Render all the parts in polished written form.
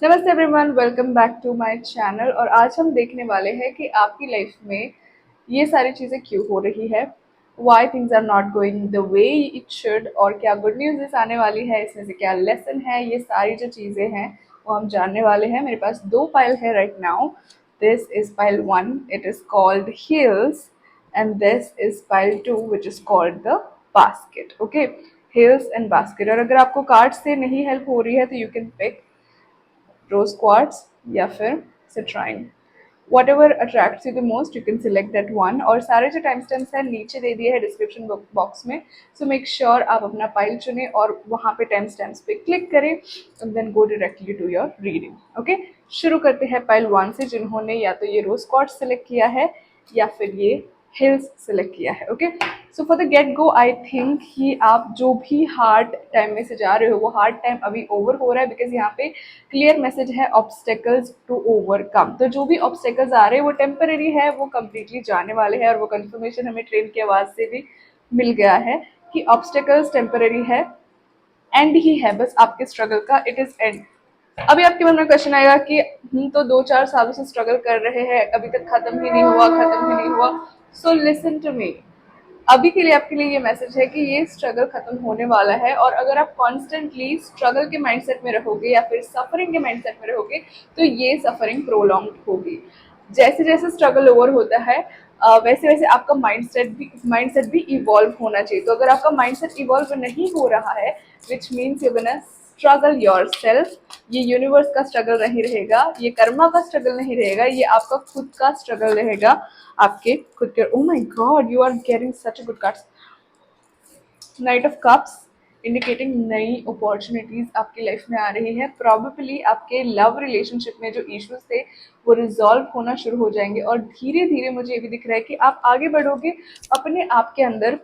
नमस्ते everyone, welcome back to my channel. और आज हम देखने वाले हैं कि आपकी लाइफ में ये सारी चीज़ें क्यों हो रही है, why things are not going the way it should, और क्या गुड न्यूज़ आने वाली है, इसमें से क्या लेसन है। ये सारी जो चीज़ें हैं वो हम जानने वाले हैं। मेरे पास दो फाइल है right now. This is file 1, it is called heels, and this is file 2 which is called the basket. Okay, heels and basket. और अगर आपको कार्ड से नहीं हेल्प हो रही है तो you can pick rose quartz या फिर citrine, whatever attracts you the most you can select that one. और सारे जो टाइम स्टैम्प्स हैं नीचे दे दिए हैं डिस्क्रिप्शन बॉक्स में, सो मेक श्योर आप अपना फाइल चुनें और वहाँ पे टाइम स्टैम्प्स पे क्लिक करें and then go directly to your reading. Okay, शुरू करते हैं फाइल 1 से, जिन्होंने या तो ये रोज क्वार्ट्स सेलेक्ट किया है या फिर ये हिल्स सेलेक्ट किया है। Okay, so for the get go I think कि आप जो भी हार्ड टाइम में से जा रहे हो वो हार्ड टाइम अभी ओवर हो रहा है, बिकॉज यहाँ पे क्लियर मैसेज है ऑब्स्टेकल्स टू ओवरकम। तो जो भी ऑब्स्टेकल्स आ रहे हैं वो टेम्पररी है, वो कम्प्लीटली जाने वाले हैं। और वो कंफर्मेशन हमें ट्रेन की आवाज़ से भी मिल गया है कि ऑब्स्टेकल्स टेम्पररी है, एंड ही है बस आपके स्ट्रगल का, इट इज एंड। अभी आपके मन में क्वेश्चन आएगा कि हम तो 2-4 सालों से स्ट्रगल कर रहे हैं, अभी तक खत्म ही नहीं हुआ, खत्म ही नहीं हुआ। सो लिसन टू मी, अभी के लिए आपके लिए ये मैसेज है कि ये स्ट्रगल खत्म होने वाला है। और अगर आप कॉन्स्टेंटली स्ट्रगल के माइंडसेट में रहोगे या फिर सफरिंग के माइंडसेट में रहोगे तो ये सफरिंग प्रोलॉन्ग होगी। जैसे जैसे स्ट्रगल ओवर होता है वैसे वैसे आपका माइंडसेट भी इवॉल्व होना चाहिए। तो अगर आपका माइंडसेट इवॉल्व नहीं हो रहा है, which means you gonna struggle your self. ये यूनिवर्स का स्ट्रगल नहीं रहेगा, ये कर्मा का स्ट्रगल नहीं रहेगा, ये आपका खुद का स्ट्रगल रहेगा। आपके खुद के, oh my God, you are getting such a good cards. Knight of cups indicating नई अपॉर्चुनिटीज आपकी लाइफ में आ रही है। प्रॉबेबली आपके लव रिलेशनशिप में जो इश्यूज थे वो रिजॉल्व होना शुरू हो जाएंगे, और धीरे धीरे मुझे ये भी दिख रहा है कि आप आगे बढ़ोगे अपने आप के अंदर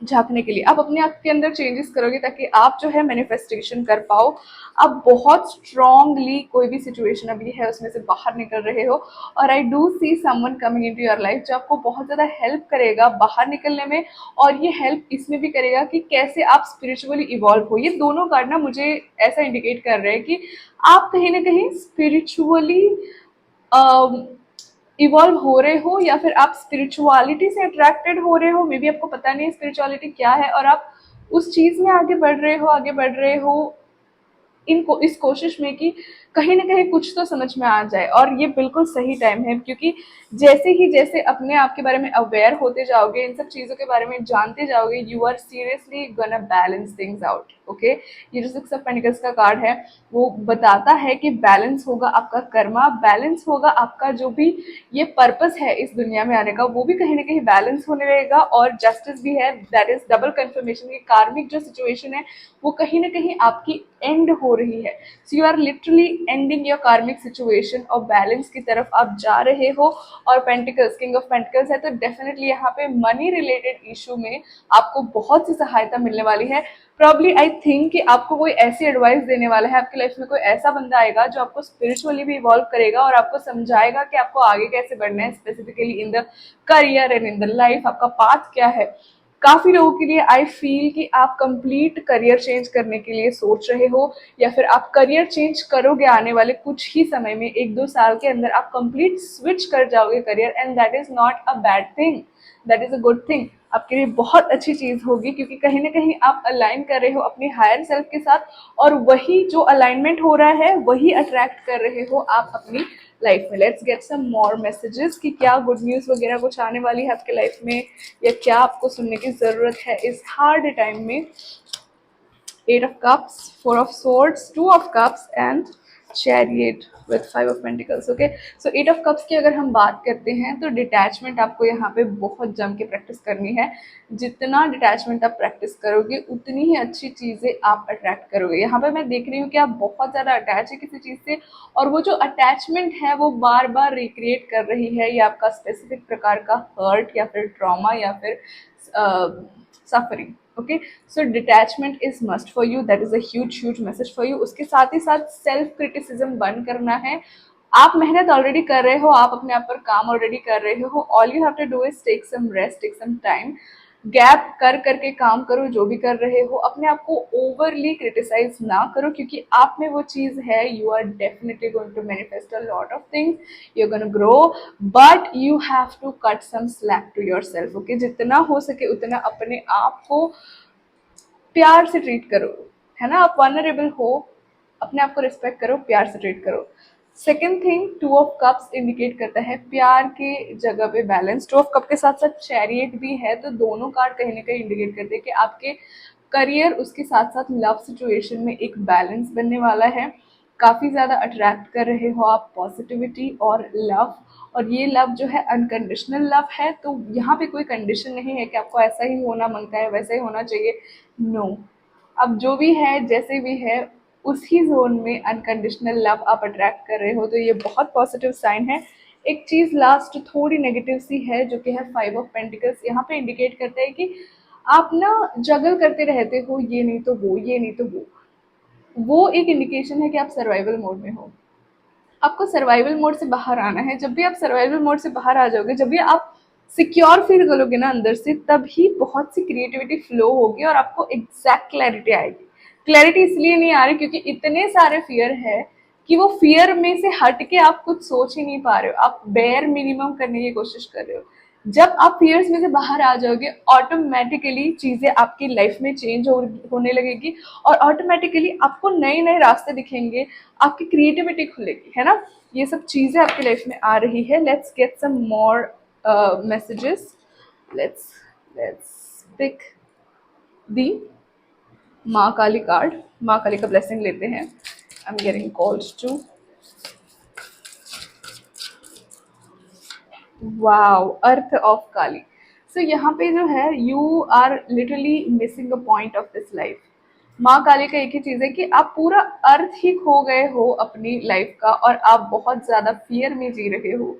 झांकने के लिए। आप अपने आप के अंदर चेंजेस करोगे ताकि आप जो है मैनिफेस्टेशन कर पाओ। आप बहुत स्ट्रांगली कोई भी सिचुएशन अभी है उसमें से बाहर निकल रहे हो, और I do see someone coming into your life जो आपको बहुत ज़्यादा हेल्प करेगा बाहर निकलने में। और ये हेल्प इसमें भी करेगा कि कैसे आप स्पिरिचुअली इवॉल्व हो। ये दोनों कार्ड ना मुझे ऐसा इंडिकेट कर रहे हैं कि आप कहीं ना कहीं स्पिरिचुअली इवॉल्व हो रहे हो, या फिर आप स्पिरिचुअलिटी से अट्रैक्टेड हो रहे हो। मे बी आपको पता नहीं स्पिरिचुअलिटी क्या है और आप उस चीज में आगे बढ़ रहे हो इनको इस कोशिश में कि कहीं ना कहीं कुछ तो समझ में आ जाए। और ये बिल्कुल सही टाइम है, क्योंकि जैसे अपने आप के बारे में अवेयर होते जाओगे, इन सब चीज़ों के बारे में जानते जाओगे, you are seriously gonna balance things out. Okay, ये जो 6 ऑफ पेंटिकल्स का कार्ड है वो बताता है कि बैलेंस होगा आपका कर्मा, बैलेंस होगा आपका जो भी ये पर्पस है इस दुनिया में आने का, वो भी कहीं ना कहीं बैलेंस होने रहेगा। और जस्टिस भी है, दैट इज डबल कंफर्मेशन की कार्मिक जो सिचुएशन है वो कहीं ना कहीं आपकी एंड हो रही है। So you are literally ending your karmic situation और बैलेंस की तरफ आप जा रहे हो। और पेंटिकल्स, किंग ऑफ पेंटिकल्स है, तो डेफिनेटली यहाँ पे मनी रिलेटेड इशू में आपको बहुत सी सहायता मिलने वाली है। प्रॉब्ली आई थिंक कि आपको कोई ऐसी एडवाइस देने वाला है, आपकी लाइफ में कोई ऐसा बंदा आएगा जो आपको स्पिरिचुअली भी इवॉल्व करेगा और आपको समझाएगा कि आपको आगे कैसे बढ़ना है, specifically in the career and in the life, आपका पाथ क्या है। काफी लोगों के लिए आई फील कि आप कंप्लीट करियर चेंज करने के लिए सोच रहे हो, या फिर आप करियर चेंज करोगे आने वाले कुछ ही समय में, 1-2 साल के अंदर आप कंप्लीट स्विच कर जाओगे career, and that is not a bad thing, that is a good thing. आपके लिए बहुत अच्छी चीज होगी, क्योंकि कहीं ना कहीं आप अलाइन कर रहे हो अपने हायर सेल्फ के साथ, और वही जो अलाइनमेंट हो रहा है वही अट्रैक्ट कर रहे हो आप अपनी लाइफ में। Let's get some more messages कि क्या गुड न्यूज वगैरह कुछ आने वाली है आपके लाइफ में, या क्या आपको सुनने की जरूरत है इस हार्ड टाइम में। 8 of cups, 4 of swords, 2 of cups and chariot with 5 of pentacles। Okay, so 8 of cups की अगर हम बात करते हैं तो डिटैचमेंट आपको यहाँ पे बहुत जम के प्रैक्टिस करनी है। जितना डिटैचमेंट आप प्रैक्टिस करोगे उतनी ही अच्छी चीज़ें आप अट्रैक्ट करोगे। यहाँ पे मैं देख रही हूँ कि आप बहुत ज़्यादा अटैच है किसी चीज़ से, और वो जो अटैचमेंट है वो बार बार रिक्रिएट कर रही है। ये आपका स्पेसिफिक प्रकार का हर्ट या फिर ट्रॉमा या फिर suffering. Okay, so detachment is must for you, that is a huge message for you. उसके साथ ही साथ सेल्फ क्रिटिसिज्म बंद करना है। आप मेहनत ऑलरेडी कर रहे हो, आप अपने आप पर काम ऑलरेडी कर रहे हो, all you have to do is take some rest, take some time, gap कर करके काम करो, जो भी कर रहे हो अपने आप को ओवरली क्रिटिसाइज ना करो, क्योंकि आप में वो चीज है। You are definitely going to manifest a lot of things, you are gonna grow, but you have to cut some slack to yourself. Okay, जितना हो सके उतना अपने आप को प्यार से ट्रीट करो, है ना। आप वनरेबल हो, अपने आप को रिस्पेक्ट करो, प्यार से ट्रीट करो। Second thing, two of cups indicate करता है प्यार के जगह पे बैलेंस। टू ऑफ कप के साथ साथ चैरियट भी है, तो दोनों कार्ड कहीं ना कहीं इंडिकेट करते हैं कि आपके करियर उसके साथ साथ लव सिचुएशन में एक बैलेंस बनने वाला है। काफ़ी ज़्यादा अट्रैक्ट कर रहे हो आप पॉजिटिविटी और लव, और ये लव जो है अनकंडीशनल लव है। तो यहाँ पे कोई कंडीशन नहीं है कि आपको ऐसा ही होना मांगता है, वैसा ही होना चाहिए। नो, अब जो भी है जैसे भी है उसी जोन में अनकंडीशनल लव आप अट्रैक्ट कर रहे हो, तो ये बहुत पॉजिटिव साइन है। एक चीज लास्ट थोड़ी नेगेटिव सी है, जो कि है 5 ऑफ पेंटिकल्स। यहाँ पे इंडिकेट करता है कि आप ना जगल करते रहते हो, ये नहीं तो वो, ये नहीं तो वो एक इंडिकेशन है कि आप सर्वाइवल मोड में हो। आपको सर्वाइवल मोड से बाहर आना है। जब भी आप सर्वाइवल मोड से बाहर आ जाओगे, जब भी आप सिक्योर फील करोगे ना अंदर से, तभी बहुत सी क्रिएटिविटी फ्लो होगी और आपको एग्जैक्ट क्लैरिटी आएगी। क्लैरिटी इसलिए नहीं आ रही क्योंकि इतने सारे फियर है कि वो फियर में से हट के आप कुछ सोच ही नहीं पा रहे हो, आप बेयर मिनिमम करने की कोशिश कर रहे हो। जब आप फियर्स में से बाहर आ जाओगे, ऑटोमेटिकली चीजें आपकी लाइफ में होने लगेगी, और ऑटोमेटिकली आपको नए नए रास्ते दिखेंगे, आपकी क्रिएटिविटी खुलेगी, है ना। ये सब चीजें आपकी लाइफ में आ रही है। Let's get some more messages. Let's let's pick the Maa Kali card. Maa Kali का ब्लेसिंग लेते हैं। I am getting calls too. Wow, earth of Kali. So यहाँ पे जो है, you are literally missing a point of this life. Maa Kali का एक ही चीज है कि आप पूरा अर्थ ही खो गए हो अपनी लाइफ का, और आप बहुत ज्यादा फियर में जी रहे हो।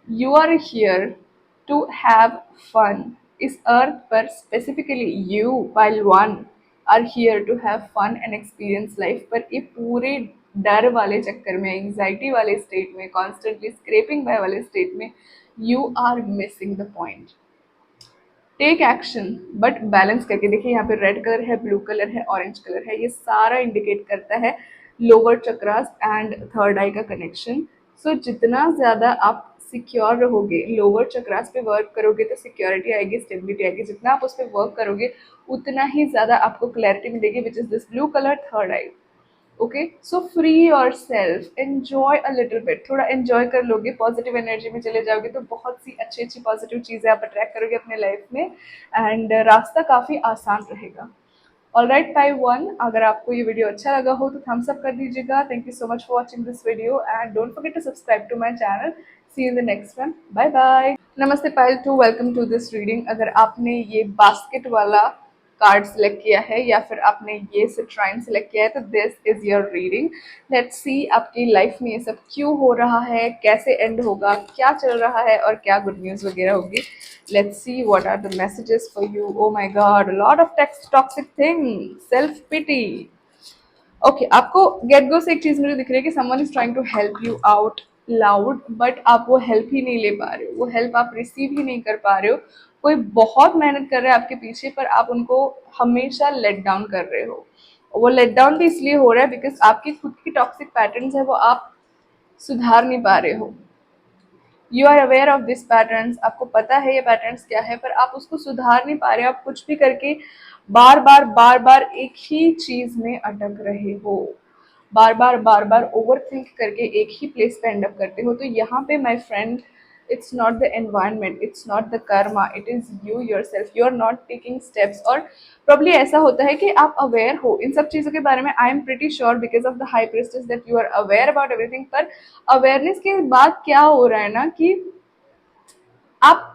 You are here to have fun. इस अर्थ पर specifically you while one are here to have fun and experience life. पर ये पूरे डर वाले चक्कर में, एंग्जाइटी वाले स्टेट में, कॉन्स्टेंटली स्क्रेपिंग बाय वाले स्टेट में, you are missing the point. Take action, but balance करके। देखिए यहाँ पे रेड कलर है, ब्लू कलर है, ऑरेंज कलर है, ये सारा इंडिकेट करता है lower chakras and third eye का कनेक्शन। सो जितना ज्यादा आप सिक्योर रहोगे, लोअर चक्रास पे वर्क करोगे, तो सिक्योरिटी आएगी, स्टेबिलिटी आएगी। जितना आप उस पर वर्क करोगे उतना ही ज्यादा आपको क्लैरिटी मिलेगी, which is this blue colour, third I. Okay, so free your self, enjoy a little bit. थोड़ा एन्जॉय कर लोगे, पॉजिटिव एनर्जी में चले जाओगे, तो बहुत सी अच्छी अच्छी पॉजिटिव चीज़ें आप अट्रैक्ट करोगे अपने लाइफ में, एंड रास्ता काफ़ी आसान रहेगा। ऑलराइट, 5-1, अगर आपको ये वीडियो अच्छा लगा हो तो थम्स अप कर दीजिएगा। Thank you so much for watching this video and don't forget to subscribe to my channel. See you in the next one, bye bye. नमस्ते Payal to, welcome to this reading. अगर आपने ये basket वाला card select किया है या फिर आपने ये सिट्राइन सिलेक्ट किया है, तो this is your reading. Let's see आपकी लाइफ में ये सब क्यों हो रहा है, कैसे एंड होगा, क्या चल रहा है, और क्या गुड न्यूज वगैरह होगी। Let's see what are the messages for you. Oh my God, lot of toxic thing, self pity. Okay, आपको गेट गो से एक चीज मुझे दिख रही है कि someone is trying to help you out loud, but आप वो हेल्प ही नहीं ले पा रहे हो, वो हेल्प आप रिसीव ही नहीं कर पा रहे हो। कोई बहुत मेहनत कर रहा है आपके पीछे, पर आप उनको हमेशा लेट डाउन कर रहे हो। वो लेट डाउन भी इसलिए हो रहा है बिकॉज आपकी खुद की टॉक्सिक पैटर्न्स है, वो आप सुधार नहीं पा रहे हो। You are aware of this patterns, आपको पता है ये पैटर्न्स क्या है, पर आप उसको सुधार नहीं पा रहे हो। आप कुछ भी करके बार बार एक ही चीज में अटक रहे हो, बार बार ओवर थिंक करके एक ही प्लेस पे एंड अप करते हो। तो यहाँ पे my friend, it's not the environment, it's not the karma, it is you yourself. You are not taking steps. और प्रॉब्ली ऐसा होता है कि आप अवेयर हो इन सब चीज़ों के बारे में। I am pretty sure because of the high prestige that you are aware about everything. पर अवेयरनेस के बाद क्या हो रहा है ना, कि आप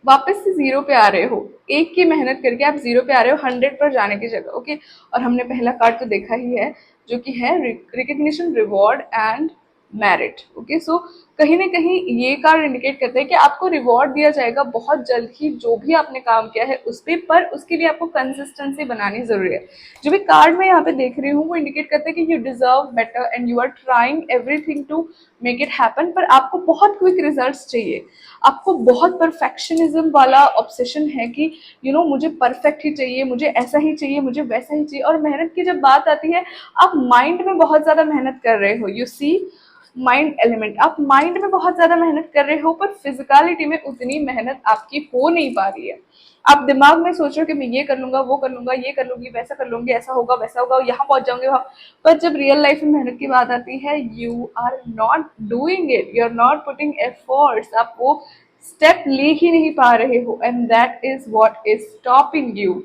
वापस से जीरो पे आ रहे हो। एक की मेहनत करके आप जीरो पे आ रहे हो 100 पर जाने की जगह। ओके, और हमने पहला कार्ड तो देखा ही है, जो कि है recognition, reward and merit. Okay, so कहीं ना कहीं ये कार्ड इंडिकेट करता है कि आपको रिवॉर्ड दिया जाएगा बहुत जल्द ही जो भी आपने काम किया है उस पर उसके लिए आपको कंसिस्टेंसी बनानी जरूरी है. जो भी कार्ड मैं यहाँ पे देख रही हूँ वो इंडिकेट करता है कि you deserve better and you are trying everything to make it happen, पर आपको बहुत क्विक रिजल्ट्स चाहिए. आपको बहुत परफेक्शनिज्म वाला ऑब्सेशन है कि मुझे परफेक्ट ही चाहिए, मुझे ऐसा ही चाहिए, मुझे वैसा ही चाहिए. और मेहनत की जब बात आती है, आप माइंड में बहुत ज्यादा मेहनत कर रहे हो. यू सी, माइंड एलिमेंट, आप माइंड में बहुत ज्यादा मेहनत कर रहे हो पर फिजिकलिटी में उतनी मेहनत आपकी हो नहीं पा रही है. आप दिमाग में सोच रहे हो कि मैं ये कर लूंगा, वो कर लूंगा, ये कर लूंगी, वैसा कर लूंगी, ऐसा होगा, वैसा होगा, यहाँ पहुंच जाऊंगे, वहां. पर जब रियल लाइफ में मेहनत की बात आती है, you are not doing it, you are not putting efforts. आप वो स्टेप ले ही नहीं पा रहे हो, and that is what is stopping you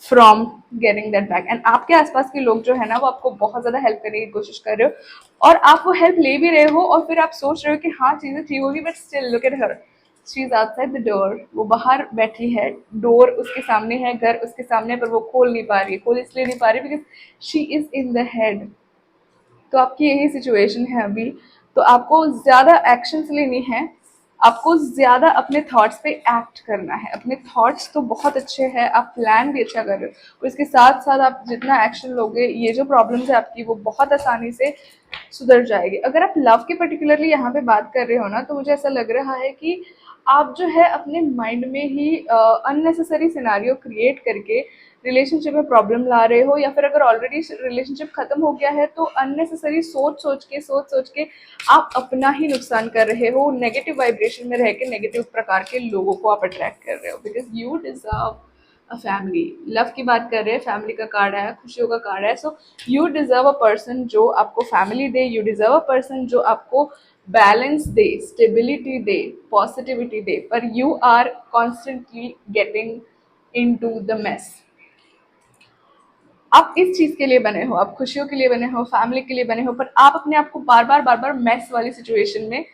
from getting that back. And आपके आसपास के लोग जो है ना वो आपको बहुत ज्यादा हेल्प करने की कोशिश कर रहे हो, और आप वो हेल्प ले भी रहे हो, और फिर आप सोच रहे हो कि हाँ चीजें ठीक होगी, but still look at her, she is outside the door. वो बाहर बैठी है, डोर उसके सामने है, घर उसके सामने, पर वो खोल नहीं पा रही है. खोल इसलिए नहीं पा रही because she is in the head. तो आपकी यही सिचुएशन है अभी. तो आपको ज्यादा एक्शंस लेनी है, आपको ज्यादा अपने थॉट्स पे एक्ट करना है. अपने थॉट्स तो बहुत अच्छे हैं, आप प्लान भी अच्छा कर रहे हो, और इसके साथ साथ आप जितना एक्शन लोगे, ये जो प्रॉब्लम्स है आपकी वो बहुत आसानी से सुधर जाएगी. अगर आप लव की पर्टिकुलरली यहाँ पे बात कर रहे हो ना, तो मुझे ऐसा लग रहा है कि आप जो है अपने माइंड में ही अननेसेसरी सिनारियो क्रिएट करके रिलेशनशिप में प्रॉब्लम ला रहे हो, या फिर अगर ऑलरेडी रिलेशनशिप खत्म हो गया है तो अननेसेसरी सोच सोच के आप अपना ही नुकसान कर रहे हो. नेगेटिव वाइब्रेशन में रह के नेगेटिव प्रकार के लोगों को आप अट्रैक्ट कर रहे हो, because you deserve a family. Love की बात कर रहे हैं, फैमिली का कार्ड है, खुशियों का कार्ड है. So you deserve a person जो आपको फैमिली दे, यू डिजर्व अ पर्सन जो आपको बैलेंस दे, स्टेबिलिटी दे, पॉजिटिविटी दे. पर you are constantly getting into the mess. आप इस चीज के लिए बने हो, आप खुशियों के लिए बने हो, फैमिली के लिए बने हो, पर आप अपने आप को बार बार मेस वाली सिचुएशन में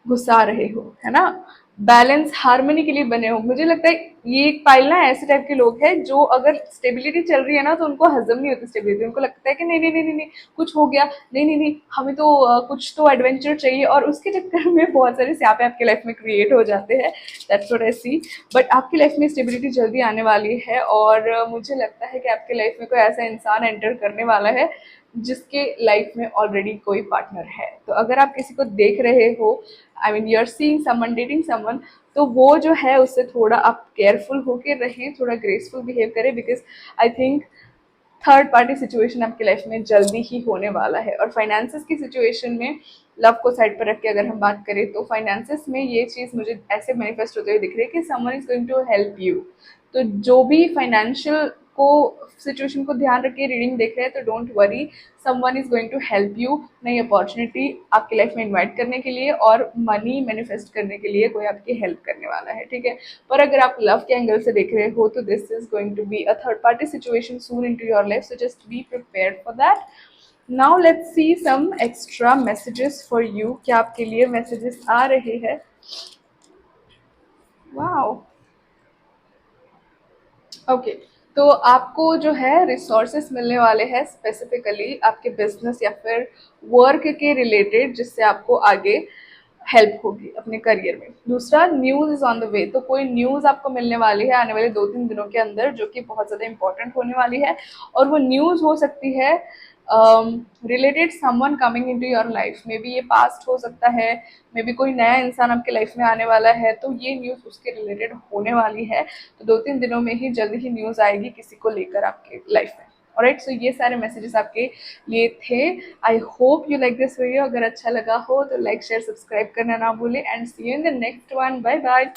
घुसा रहे हो, है ना. बैलेंस हार्मनी के लिए बने हो. मुझे लगता है ये एक पाइल ना ऐसे टाइप के लोग हैं जो अगर स्टेबिलिटी चल रही है ना तो उनको हजम नहीं होती स्टेबिलिटी. उनको लगता है कि नहीं नहीं नहीं नहीं नहीं, कुछ हो गया, नहीं नहीं नहीं, हमें तो कुछ तो एडवेंचर चाहिए, और उसके चक्कर में बहुत सारे स्यापे आपके लाइफ में क्रिएट हो जाते हैं. That's what I see. But आपकी लाइफ में स्टेबिलिटी जल्दी आने वाली है, और मुझे लगता है कि आपके लाइफ में कोई ऐसा इंसान एंटर करने वाला है जिसके लाइफ में ऑलरेडी कोई पार्टनर है. तो अगर आप किसी को देख रहे हो, I mean you are seeing someone, dating someone, तो वो जो है उससे थोड़ा आप केयरफुल होके रहें, थोड़ा ग्रेसफुल बिहेव करें, because I think third party situation आपकी लाइफ में जल्दी ही होने वाला है. और फाइनेंसेस की सिचुएशन में लव को साइड पर रख के अगर हम बात करें तो फाइनेंसेस में ये चीज़ मुझे ऐसे मैनिफेस्ट होते हुए दिख रही है कि someone is going to help you. तो जो भी फाइनेंशियल को सिचुएशन को ध्यान रख के रीडिंग देख रहे हैं तो don't worry, someone is going to help you. नई अपॉर्चुनिटी आपकी लाइफ में इन्वाइट करने के लिए और मनी मैनिफेस्ट करने के लिए कोई आपकी हेल्प करने वाला है, ठीक है. पर अगर आप लव के एंगल से देख रहे हो तो this is going to be a third party situation soon into your life, so just be prepared for that. Now let's see some extra messages for you. क्या आपके लिए मैसेजेस आ रहे हैं? वाओ. ओके, तो आपको जो है resources मिलने वाले हैं स्पेसिफिकली आपके बिजनेस या फिर वर्क के रिलेटेड, जिससे आपको आगे हेल्प होगी अपने करियर में. दूसरा, news is on the way. तो कोई न्यूज़ आपको मिलने वाली है आने वाले 2-3 दिनों के अंदर जो कि बहुत ज़्यादा इंपॉर्टेंट होने वाली है, और वो न्यूज़ हो सकती है related someone coming into your life. May be ये पास्ट हो सकता है, मे बी कोई नया इंसान आपके लाइफ में आने वाला है, तो ये न्यूज़ उसके रिलेटेड होने वाली है. तो 2-3 दिनों में ही जल्दी ही न्यूज़ आएगी किसी को लेकर आपके लाइफ में. ऑलराइट, सो ये सारे मैसेजेस आपके लिए थे. I hope you like this video. अगर अच्छा लगा हो तो लाइक शेयर सब्सक्राइब करना ना भूलें, and see you in the next one. Bye bye.